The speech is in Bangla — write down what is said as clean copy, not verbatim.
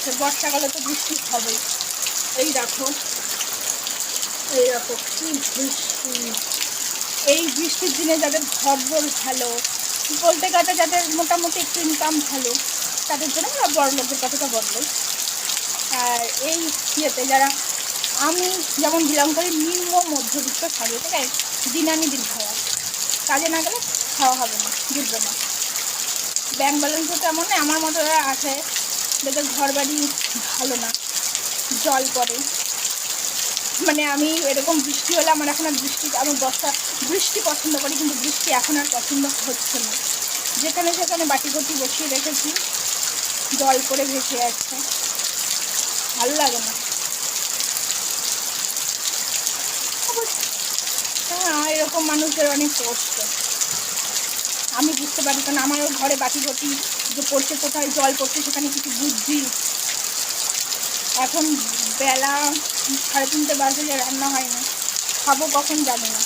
হচ্ছে, বর্ষাকালে তো বৃষ্টি হবেই। এই দেখো কি বৃষ্টি! এই বৃষ্টির দিনে যাদের ঘর ভালো, বলতে গেলে যাদের মোটামুটি একটু ইনকাম ভালো, তাদের জন্য আমরা বড় লোকের কথাটা বলবো। আর এই ইয়েতে যারা, আমি যেমন বিলং করি নিম্ন মধ্যবিত্ত ফ্যামিলি থেকে, দিন আনি দিন খাওয়া, কাজে না গেলে খাওয়া হবে না, জুটবে না। ব্যাংক ব্যালেন্সও তেমন আমার মতো আছে, যাদের ঘর বাড়ি ভালো না, জল পড়ে। মানে আমি এরকম বৃষ্টি হলে আমার এখন আর আমি বৃষ্টি পছন্দ করি, কিন্তু বৃষ্টি এখন আর পছন্দ হচ্ছে না। যেখানে সেখানে বাটি ঘটি বসিয়ে রেখেছি, জল করে ভেসে যাচ্ছে, ভালো লাগে না। হ্যাঁ, এরকম মানুষের অনেক কষ্ট, আমি বুঝতে পারি, কারণ আমারও ঘরে বাটি ঘটি যে পড়ছে, কোথায় জল পড়ছে সেখানে কিছু বুদ্ধি। এখন বেলা 3:30 বাজে, রান্না হয়নি, খাবো কখন জানি না।